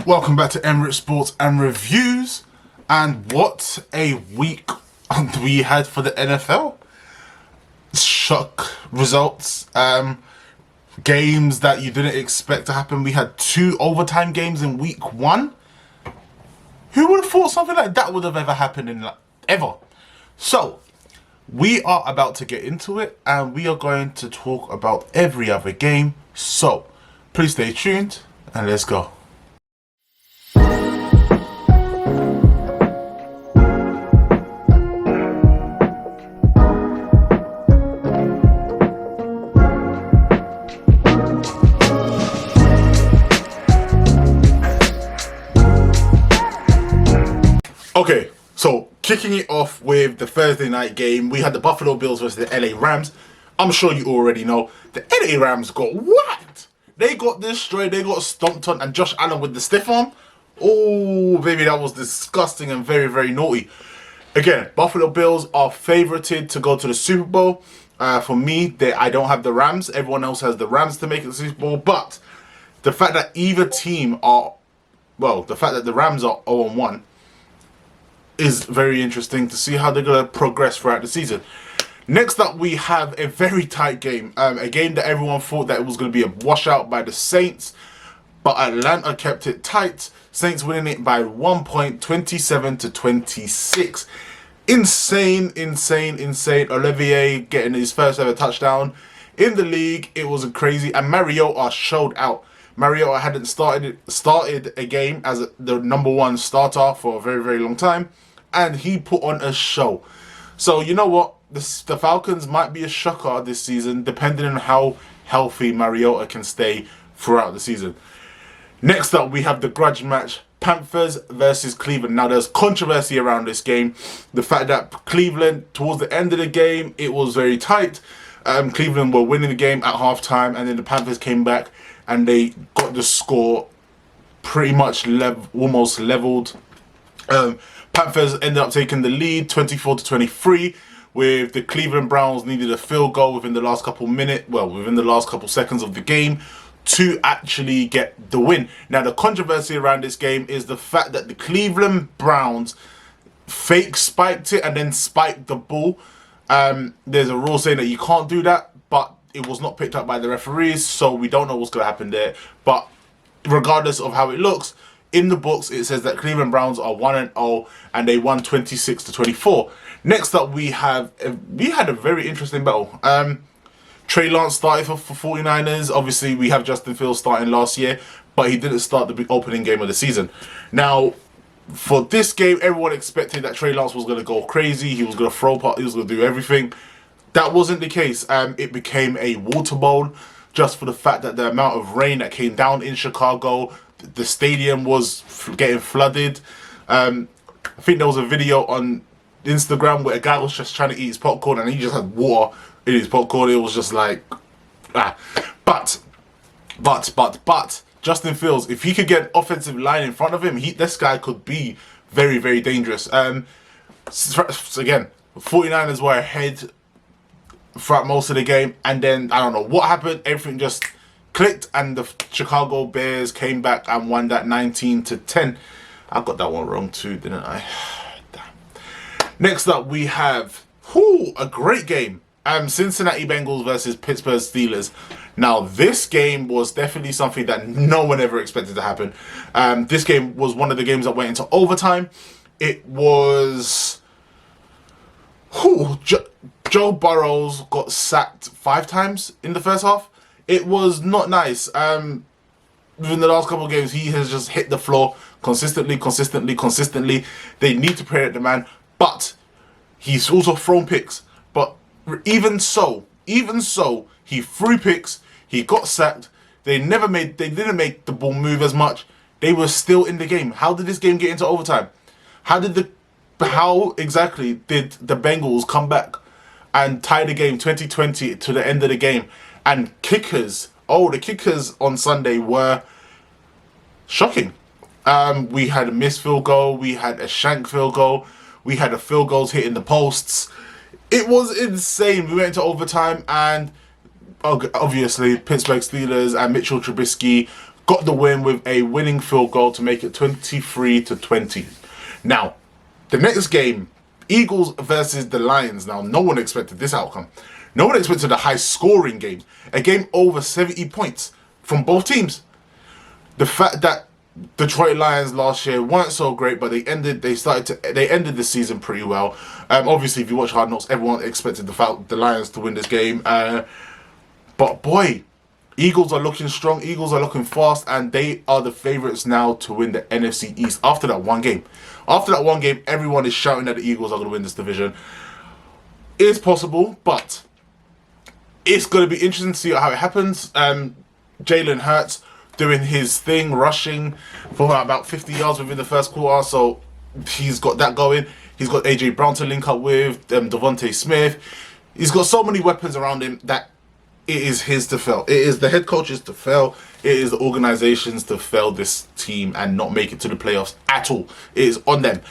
Welcome back to Emirates Sports and Reviews. And what a week we had for the NFL. Shock results. Games that you didn't expect to happen. We had 2 overtime games in week 1. Who would have thought something like that would have ever happened in ever? So, we are about to get into it and we are going to talk about every other game. So, please stay tuned and let's go. Okay, so kicking it off with the Thursday night game, we had the Buffalo Bills versus the LA Rams. I'm sure you already know the LA Rams got whacked. They got destroyed, they got stomped on, and Josh Allen with the stiff arm. Oh, baby, that was disgusting and very, very naughty. Again, Buffalo Bills are favorited to go to the Super Bowl. For me, I don't have the Rams. Everyone else has the Rams to make it to the Super Bowl. But the fact that either team the fact that the Rams are 0-1 is very interesting to see how they're going to progress throughout the season. Next up, we have a very tight game. A game that everyone thought that it was going to be a washout by the Saints, but Atlanta kept it tight. Saints winning it by 1 point, 27-26. Insane. Olivier getting his first ever touchdown in the league. It was crazy, and Mariota showed out. Mariota hadn't started a game as the #1 starter for a very, very long time, and he put on a show. So you know what? The Falcons might be a shocker this season, depending on how healthy Mariota can stay throughout the season. Next up, we have the grudge match, Panthers versus Cleveland. Now, there's controversy around this game. The fact that Cleveland, towards the end of the game, it was very tight. Cleveland were winning the game at halftime, and then the Panthers came back and they got the score pretty much almost leveled. Panthers ended up taking the lead 24-23, with the Cleveland Browns needed a field goal within the last couple seconds of the game to actually get the win. Now, the controversy around this game is the fact that the Cleveland Browns fake spiked it and then spiked the ball. There's a rule saying that you can't do that, but it was not picked up by the referees, so we don't know what's going to happen there. But regardless of how it looks, in the books it says that Cleveland Browns are 1-0 and they won 26-24. Next up, we had a very interesting battle. Trey Lance started for 49ers. Obviously, we have Justin Fields starting last year, but he didn't start the opening game of the season. Now, for this game, everyone expected that Trey Lance was going to go crazy. He was going to throw part. He was going to do everything. That wasn't the case. It became a water bowl just for the fact that the amount of rain that came down in Chicago, the stadium was getting flooded. I think there was a video on Instagram where a guy was just trying to eat his popcorn and he just had water in his popcorn. It was just like, But Justin Fields, if he could get an offensive line in front of him, this guy could be very, very dangerous. Again, 49ers were ahead throughout most of the game, and then I don't know what happened. Everything just clicked, and the Chicago Bears came back and won that 19-10. I got that one wrong too, didn't I? Damn. Next up, we have a great game. Cincinnati Bengals versus Pittsburgh Steelers. Now, this game was definitely something that no one ever expected to happen. This game was one of the games that went into overtime. It was Joe Burrows got sacked 5 times in the first half. It was not nice. Within the last couple of games, he has just hit the floor consistently. They need to pray at the man, but he's also thrown picks. But even so, he threw picks. He got sacked. They didn't make the ball move as much. They were still in the game. How did this game get into overtime? How exactly did the Bengals come back and tie the game 20-20 to the end of the game? And kickers, the kickers on Sunday were shocking. We had a missed field goal. We had a shank field goal. We had a field goals hitting the posts. It was insane. We went into overtime, and obviously Pittsburgh Steelers and Mitchell Trubisky got the win with a winning field goal to make it 23-20. Now, the next game, Eagles versus the Lions. Now, no one expected this outcome. No one expected a high-scoring game. A game over 70 points from both teams. The fact that Detroit Lions last year weren't so great, but they ended the season pretty well. Obviously, if you watch Hard Knocks, everyone expected the Lions to win this game. But boy, Eagles are looking strong. Eagles are looking fast, and they are the favorites now to win the NFC East after that one game. After that one game, everyone is shouting that the Eagles are going to win this division. It's possible, but it's going to be interesting to see how it happens. Jalen Hurts doing his thing, rushing for about 50 yards within the first quarter, so he's got that going. He's got AJ Brown to link up with, Devontae Smith. He's got so many weapons around him that it is his to fail. It is the head coach's to fail. It is the organization's to fail this team and not make it to the playoffs at all. It is on them.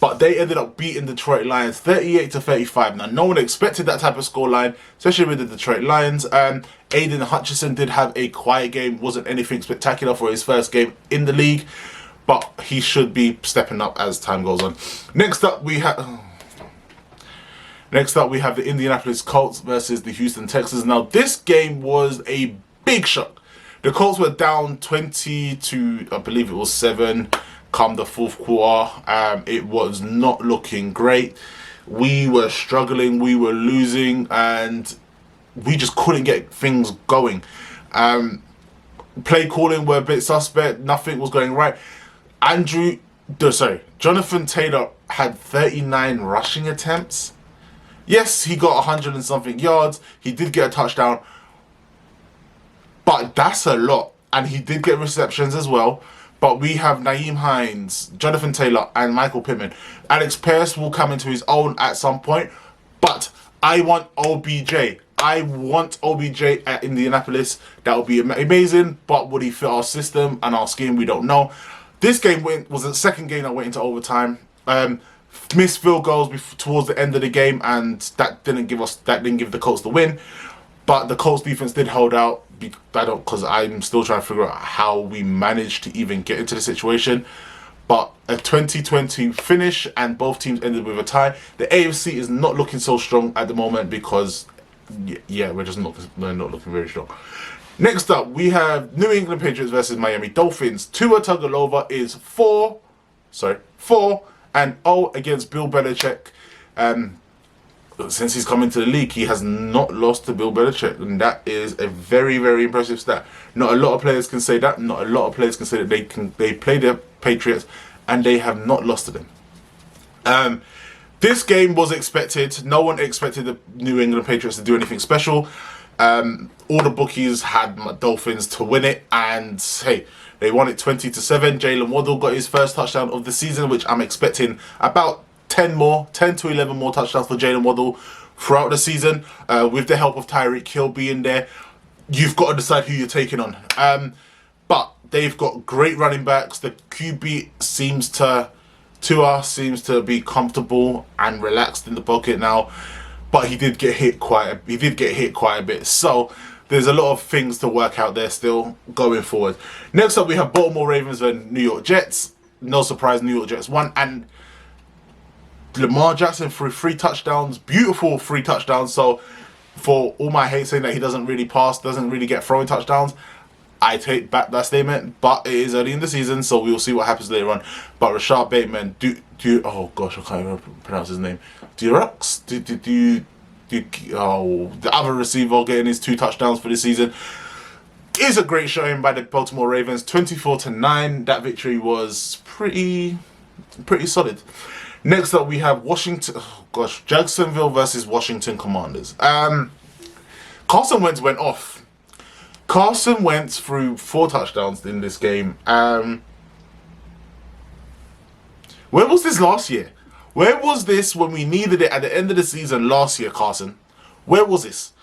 But they ended up beating Detroit Lions 38-35. Now, no one expected that type of scoreline, especially with the Detroit Lions. Aiden Hutchinson did have a quiet game. Wasn't anything spectacular for his first game in the league, but he should be stepping up as time goes on. Next up, we have the Indianapolis Colts versus the Houston Texans. Now, this game was a big shock. The Colts were down 20 to, I believe it was 7, come the fourth quarter. It was not looking great. We were struggling, we were losing, and we just couldn't get things going. Play calling were a bit suspect. Nothing was going right. Jonathan Taylor had 39 rushing attempts. Yes, he got 100 and something yards. He did get a touchdown. But that's a lot. And he did get receptions as well. But we have Nyheim Hines, Jonathan Taylor, and Michael Pittman. Alex Pierce will come into his own at some point. But I want OBJ. I want OBJ at Indianapolis. That would be amazing. But would he fit our system and our scheme? We don't know. This game was the second game that went into overtime. Missed field goals towards the end of the game, and that didn't give the Colts the win. But the Colts defense did hold out. Because I'm still trying to figure out how we managed to even get into the situation. But a 2020 finish, and both teams ended with a tie. The AFC is not looking so strong at the moment because, yeah, we're not looking very strong. Next up, we have New England Patriots versus Miami Dolphins. Tua Tagovailoa is 4-0 against Bill Belichick. Since he's come into the league, he has not lost to Bill Belichick, and that is a very, very impressive stat. Not a lot of players can say that. Not a lot of players can say that they play their Patriots and they have not lost to them. This game was expected. No one expected the New England Patriots to do anything special. All the bookies had Dolphins to win it, and hey, they won it 20-7. Jalen Waddle got his first touchdown of the season, which I'm expecting about 10 to 11 more touchdowns for Jalen Waddle throughout the season, with the help of Tyreek Hill being there. You've got to decide who you're taking on. But they've got great running backs. The QB Tua seems to be comfortable and relaxed in the pocket now, but he did get hit quite a bit. So there's a lot of things to work out there still going forward. Next up, we have Baltimore Ravens and New York Jets. No surprise, New York Jets won, and Lamar Jackson threw 3 touchdowns, beautiful 3 touchdowns. So for all my hate saying that he doesn't really pass, doesn't really get throwing touchdowns, I take back that statement. But it is early in the season, so we'll see what happens later on. But Rashad Bateman, oh gosh, I can't even pronounce his name. The other receiver getting his 2 touchdowns for the season, is a great showing by the Baltimore Ravens. 24-9. That victory was pretty solid. Next up, we have Jacksonville versus Washington Commanders. Carson Wentz went off. Carson Wentz threw 4 touchdowns in this game. Where was this last year? Where was this when we needed it at the end of the season last year, Carson? Where was this?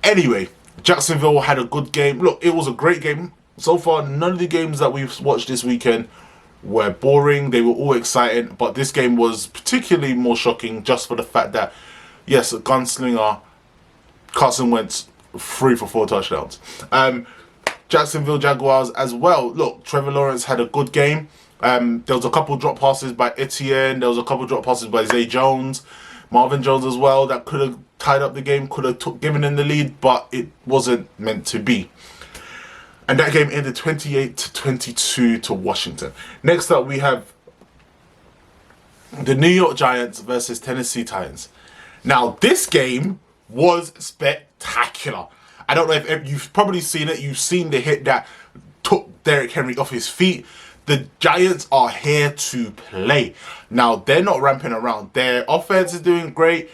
Anyway, Jacksonville had a good game. Look, it was a great game. So far, none of the games that we've watched this weekend were boring. They were all exciting, but this game was particularly more shocking just for the fact that, yes, a gunslinger, Carson Wentz, 3 for 4 touchdowns. Jacksonville Jaguars as well. Look, Trevor Lawrence had a good game. There was a couple drop passes by Etienne. There was a couple drop passes by Zay Jones, Marvin Jones as well. That could have tied up the game, could have given in the lead, but it wasn't meant to be. And that game ended 28-22 to Washington. Next up, we have the New York Giants versus Tennessee Titans. Now, this game was spectacular. I don't know if you've probably seen it. You've seen the hit that took Derrick Henry off his feet. The Giants are here to play. Now, they're not ramping around. Their offense is doing great.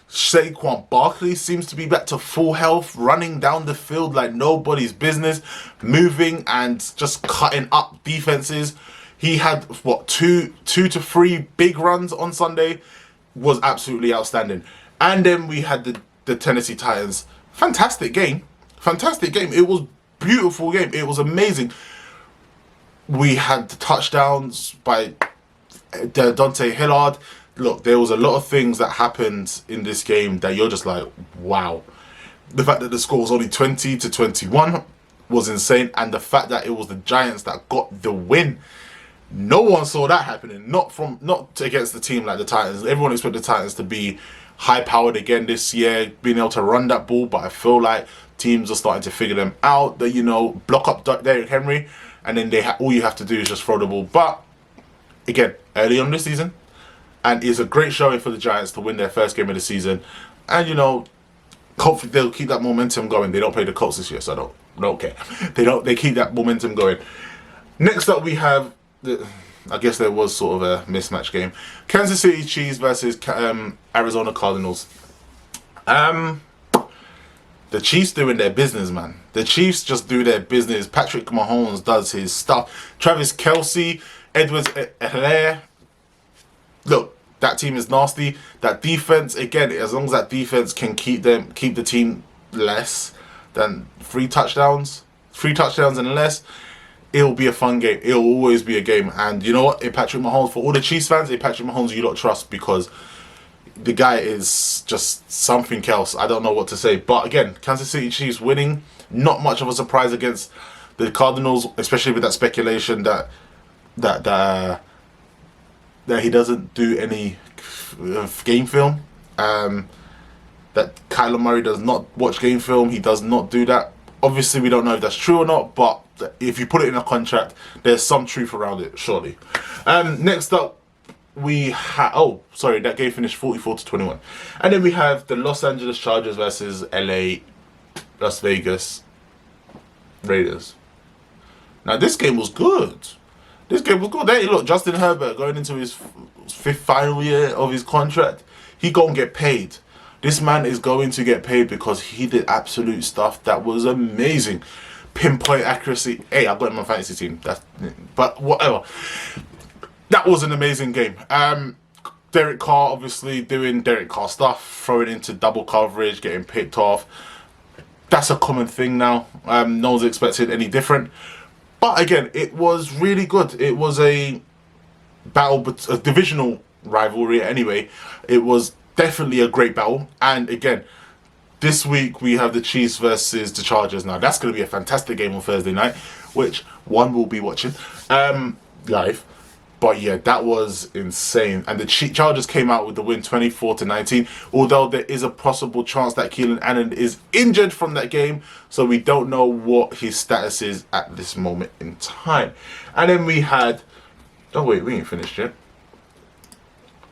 Saquon Barkley seems to be back to full health, running down the field like nobody's business, moving and just cutting up defenses. He had, what, two to three big runs on Sunday. Was absolutely outstanding. And then we had the Tennessee Titans. Fantastic game. Fantastic game. It was beautiful game. It was amazing. We had the touchdowns by Dante Hillard. Look, there was a lot of things that happened in this game that you're just like, wow. The fact that the score was only 20-21 was insane. And the fact that it was the Giants that got the win. No one saw that happening. Not against the team like the Titans. Everyone expected the Titans to be high-powered again this year, being able to run that ball. But I feel like teams are starting to figure them out. That, you know, block up Derrick Henry, and then all you have to do is just throw the ball. But again, early on this season, and it's a great showing for the Giants to win their first game of the season. And, you know, hopefully they'll keep that momentum going. They don't play the Colts this year, so I don't care. They keep that momentum going. Next up, we have I guess there was sort of a mismatch game. Kansas City Chiefs versus Arizona Cardinals. The Chiefs doing their business, man. The Chiefs just do their business. Patrick Mahomes does his stuff. Travis Kelce, Edwards-Helaire. Look, that team is nasty. That defense, again, as long as that defense can keep the team less than 3 touchdowns and less, it'll be a fun game. It'll always be a game. And you know what? In Patrick Mahomes, for all the Chiefs fans, in Patrick Mahomes, you don't trust, because the guy is just something else. I don't know what to say. But again, Kansas City Chiefs winning, not much of a surprise against the Cardinals, especially with that speculation that he doesn't do any game film. That Kyler Murray does not watch game film. He does not do that. Obviously, we don't know if that's true or not, but if you put it in a contract, there's some truth around it, surely. Next up, we have... Oh, sorry, that game finished 44-21. And then we have the Los Angeles Chargers versus Las Vegas Raiders. Now, this game was good. Hey, look, Justin Herbert going into his 5th final year of his contract. He gonna get paid. This man is going to get paid because he did absolute stuff that was amazing. Pinpoint accuracy. Hey, I've got him on my fantasy team. But whatever. That was an amazing game. Derek Carr obviously doing Derek Carr stuff, throwing into double coverage, getting picked off. That's a common thing now. No one's expected any different. But again, it was really good. It was a battle, a divisional rivalry anyway. It was definitely a great battle. And again, this week we have the Chiefs versus the Chargers. Now that's going to be a fantastic game on Thursday night, which one will be watching live. But yeah, that was insane. And the Chargers came out with the win 24-19. Although there is a possible chance that Keelan Allen is injured from that game. So we don't know what his status is at this moment in time. And then we had... Oh wait, we ain't finished yet.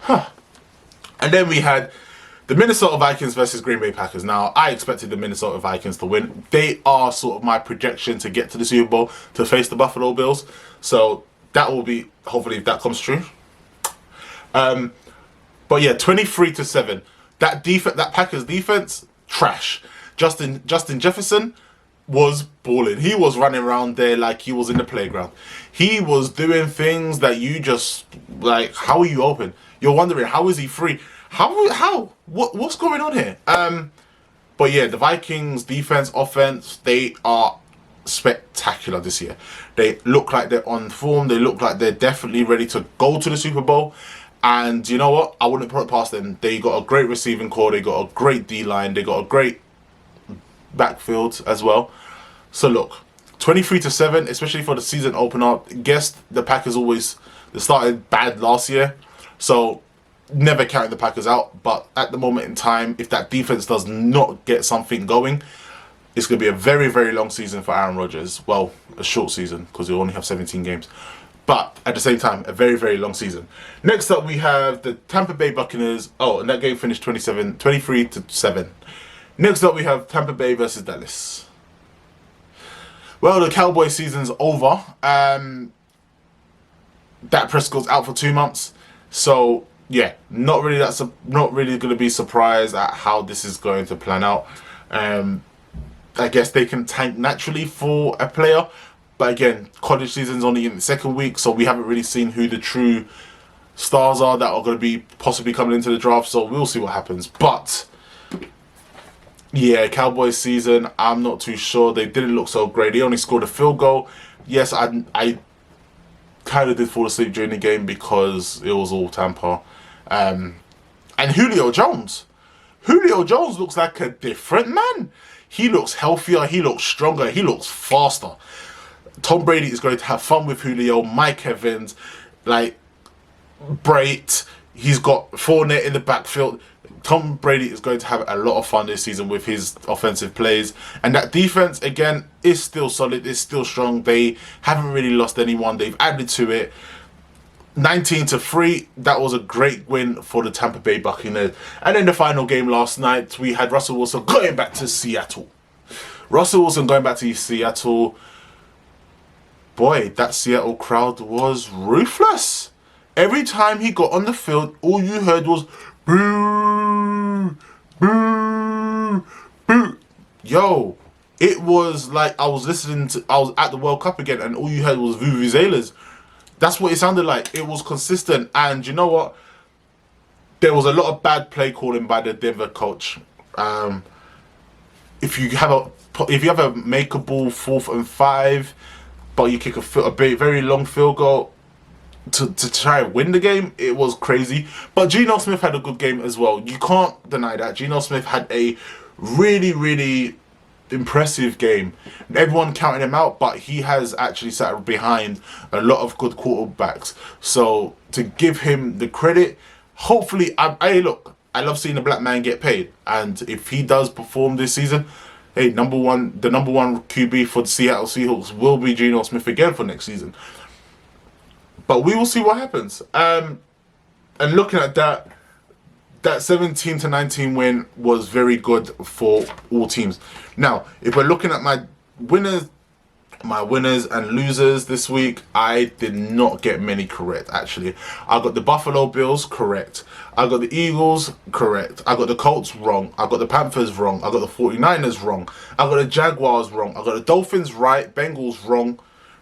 And then we had the Minnesota Vikings versus Green Bay Packers. Now, I expected the Minnesota Vikings to win. They are sort of my projection to get to the Super Bowl, to face the Buffalo Bills. So that will be, hopefully, if that comes true. But yeah, 23-7. That Packers defense, trash. Justin Jefferson was balling. He was running around there like he was in the playground. He was doing things that you just, like, how are you open? You're wondering, how is he free? What's going on here? But yeah, the Vikings defense, offense, they are spectacular this year. They look like they're on form. They look like they're definitely ready to go to the Super Bowl. And you know what? I wouldn't put it past them. They got a great receiving core. They got a great D-line. They got a great backfield as well. So look, 23-7, especially for the season opener. Guess the Packers they started bad last year, so never counting the Packers out. But at the moment in time, if that defense does not get something going, it's going to be a very, very long season for Aaron Rodgers. Well, a short season because he'll only have 17 games. But at the same time, a very, very long season. Next up, we have the Tampa Bay Buccaneers. Oh, and that game finished 23-7. Next up, we have Tampa Bay versus Dallas. Well, the Cowboys season's over. Dak Prescott's out for 2 months. So, yeah, not really going to be surprised at how this is going to plan out. I guess they can tank naturally for a player. But again, college season's only in the second week, so we haven't really seen who the true stars are that are going to be possibly coming into the draft. So we'll see what happens. But yeah, Cowboys season, I'm not too sure. They didn't look so great. They only scored a field goal. Yes, I kind of did fall asleep during the game because it was all Tampa. And Julio Jones. Julio Jones looks like a different man. He looks healthier. He looks stronger. He looks faster. Tom Brady is going to have fun with Julio. Mike Evans, like Brait. He's got Fournette in the backfield. Tom Brady is going to have a lot of fun this season with his offensive plays. And that defense, again, is still solid. It's still strong. They haven't really lost anyone. They've added to it. 19-3. That was a great win for the Tampa Bay Buccaneers. And in the final game last night, we had Russell Wilson going back to Seattle. Russell Wilson going back to Seattle. Boy, that Seattle crowd was ruthless. Every time he got on the field, all you heard was boo, boo, boo. Yo, it was like I was at the World Cup again, and all you heard was vuvuzelas. That's what it sounded like. It was consistent, and you know what? There was a lot of bad play calling by the Denver coach. If you have a makeable 4th and 5, but you kick a very long field goal to try and win the game, it was crazy. But Geno Smith had a good game as well. You can't deny that. Geno Smith had a really, really impressive game. Everyone counting him out, but he has actually sat behind a lot of good quarterbacks. So to give him the credit, hopefully, I love seeing a black man get paid, and if he does perform this season, hey, the number one QB for the Seattle Seahawks will be Geno Smith again for next season. But we will see what happens. And looking at that 17-19 win was very good for all teams. Now, if we're looking at my winners and losers this week, I did not get many correct, actually. I got the Buffalo Bills correct. I got the Eagles correct. I got the Colts wrong. I got the Panthers wrong. I got the 49ers wrong. I got the Jaguars wrong. I got the Dolphins right. Bengals wrong.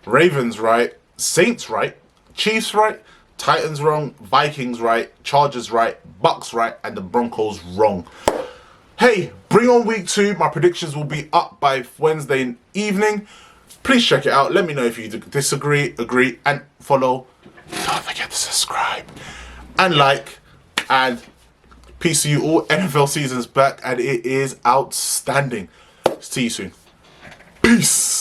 Ravens right. Saints right. Chiefs right. Titans wrong. Vikings right. Chargers right. Bucks right. And the Broncos wrong. Hey, bring on week 2. My predictions will be up by Wednesday evening. Please check it out. Let me know if you disagree, agree, and follow. Don't forget to subscribe and like. And peace to you all. NFL season's back, and it is outstanding. See you soon. Peace.